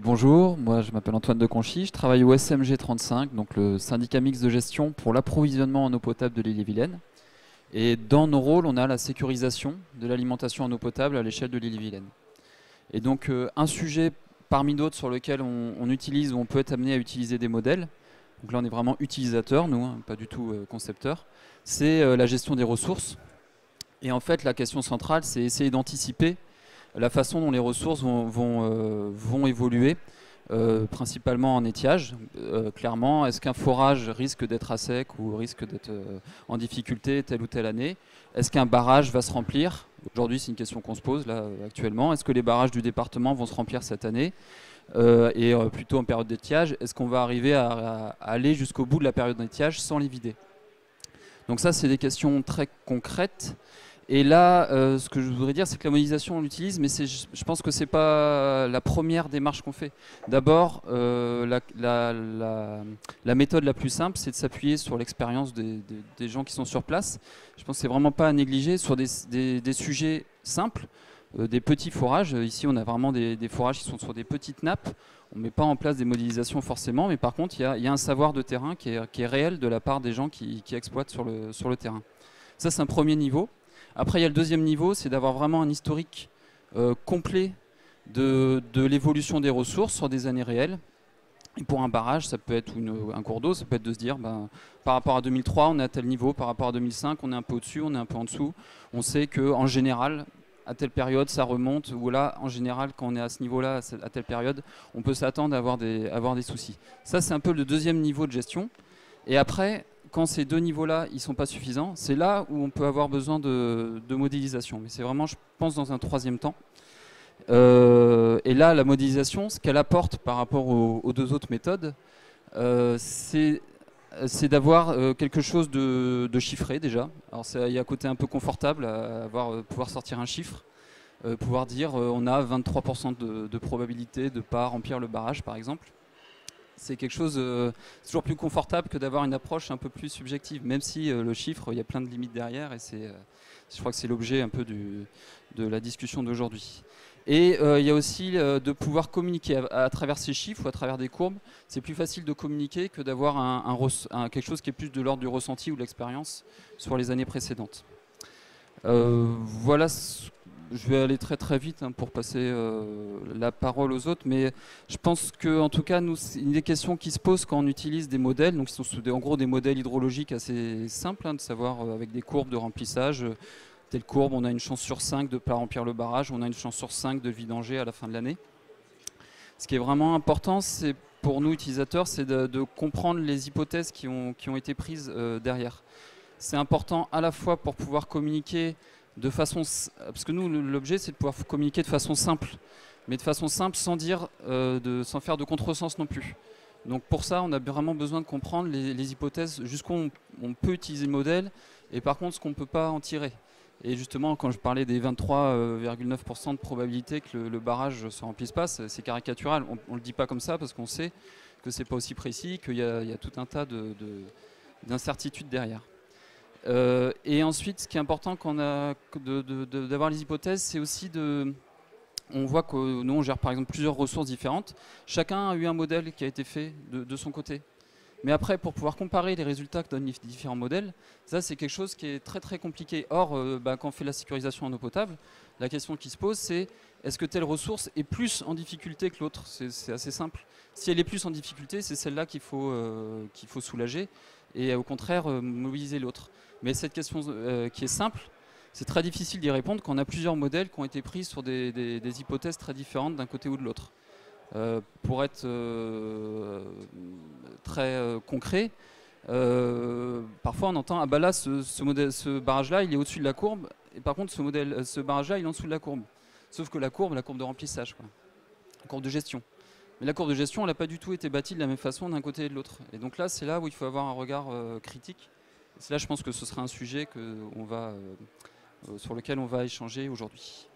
Bonjour, moi je m'appelle Antoine de Conchy, je travaille au SMG 35, donc le syndicat mixte de gestion pour l'approvisionnement en eau potable de l'Ille-et-Vilaine. Et dans nos rôles, on a la sécurisation de l'alimentation en eau potable à l'échelle de l'Ille-et-Vilaine. Et donc un sujet parmi d'autres sur lequel on utilise ou on peut être amené à utiliser des modèles, donc là on est vraiment utilisateur, nous, hein, pas du tout concepteur, c'est la gestion des ressources. Et en fait la question centrale, c'est essayer d'anticiper la façon dont les ressources vont évoluer, principalement en étiage. Clairement, est-ce qu'un forage risque d'être à sec ou risque d'être en difficulté telle ou telle année? Est-ce qu'un barrage va se remplir? Aujourd'hui, c'est une question qu'on se pose là actuellement. Est-ce que les barrages du département vont se remplir cette année? Plutôt en période d'étiage, est-ce qu'on va arriver à aller jusqu'au bout de la période d'étiage sans les vider? Donc ça, c'est des questions très concrètes. Et là, ce que je voudrais dire, c'est que la modélisation, on l'utilise, mais je pense que ce n'est pas la première démarche qu'on fait. D'abord, la méthode la plus simple, c'est de s'appuyer sur l'expérience des gens qui sont sur place. Je pense que ce n'est vraiment pas à négliger sur des sujets simples, des petits forages. Ici, on a vraiment des forages qui sont sur des petites nappes. On ne met pas en place des modélisations forcément, mais par contre, il y a un savoir de terrain qui est réel de la part des gens qui exploitent sur le terrain. Ça, c'est un premier niveau. Après, il y a le deuxième niveau, c'est d'avoir vraiment un historique complet de l'évolution des ressources sur des années réelles. Et pour un barrage, ça peut être un cours d'eau, ça peut être de se dire, par rapport à 2003, on est à tel niveau, par rapport à 2005, on est un peu au-dessus, on est un peu en dessous. On sait qu'en général, à telle période, ça remonte, ou là, en général, quand on est à ce niveau-là, à telle période, on peut s'attendre à avoir des soucis. Ça, c'est un peu le deuxième niveau de gestion. Et après, quand ces deux niveaux-là, ils ne sont pas suffisants, c'est là où on peut avoir besoin de modélisation. Mais c'est vraiment, je pense, dans un troisième temps. Et là, la modélisation, ce qu'elle apporte par rapport aux deux autres méthodes, c'est d'avoir quelque chose de chiffré déjà. Alors il y a un côté un peu confortable à pouvoir sortir un chiffre, pouvoir dire on a 23% de probabilité de ne pas remplir le barrage par exemple. C'est quelque chose, c'est toujours plus confortable que d'avoir une approche un peu plus subjective, même si le chiffre, il y a plein de limites derrière, et je crois que c'est l'objet un peu de la discussion d'aujourd'hui. Et il y a aussi de pouvoir communiquer à travers ces chiffres ou à travers des courbes. C'est plus facile de communiquer que d'avoir quelque chose qui est plus de l'ordre du ressenti ou de l'expérience sur les années précédentes. Voilà, je vais aller très très vite pour passer la parole aux autres, mais je pense que en tout cas, nous, c'est une des questions qui se posent quand on utilise des modèles, donc ce sont en gros des modèles hydrologiques assez simples, de savoir avec des courbes de remplissage. Telle courbe, on a une chance sur 5 de ne pas remplir le barrage, on a une chance sur 5 de le vidanger à la fin de l'année. Ce qui est vraiment important, c'est pour nous utilisateurs, c'est de comprendre les hypothèses qui ont été prises derrière. C'est important à la fois pour pouvoir communiquer de façon... Parce que nous, l'objet, c'est de pouvoir communiquer de façon simple. Mais de façon simple, sans sans faire de contresens non plus. Donc pour ça, on a vraiment besoin de comprendre les hypothèses, jusqu'où on peut utiliser le modèle, et par contre, ce qu'on ne peut pas en tirer. Et justement, quand je parlais des 23,9% de probabilité que le barrage ne se remplisse pas, c'est caricatural. On ne le dit pas comme ça parce qu'on sait que ce n'est pas aussi précis, qu'il y a tout un tas d'incertitudes derrière. Et ensuite, ce qui est important d'avoir les hypothèses, c'est aussi on voit que nous, on gère par exemple plusieurs ressources différentes. Chacun a eu un modèle qui a été fait de son côté. Mais après, pour pouvoir comparer les résultats que donnent les différents modèles, ça c'est quelque chose qui est très très compliqué. Or, quand on fait la sécurisation en eau potable, la question qui se pose, c'est est-ce que telle ressource est plus en difficulté que l'autre? C'est assez simple. Si elle est plus en difficulté, c'est celle-là qu'il faut soulager et au contraire mobiliser l'autre. Mais cette question qui est simple, c'est très difficile d'y répondre quand on a plusieurs modèles qui ont été pris sur des hypothèses très différentes d'un côté ou de l'autre. Pour être très concret, parfois on entend ah bah là ce barrage-là il est au-dessus de la courbe et par contre ce barrage-là il est en dessous de la courbe. Sauf que la courbe de remplissage, quoi. La courbe de gestion. Mais la courbe de gestion, elle n'a pas du tout été bâtie de la même façon d'un côté et de l'autre. Et donc là, c'est là où il faut avoir un regard critique. C'est là, je pense que ce sera un sujet sur lequel on va échanger aujourd'hui.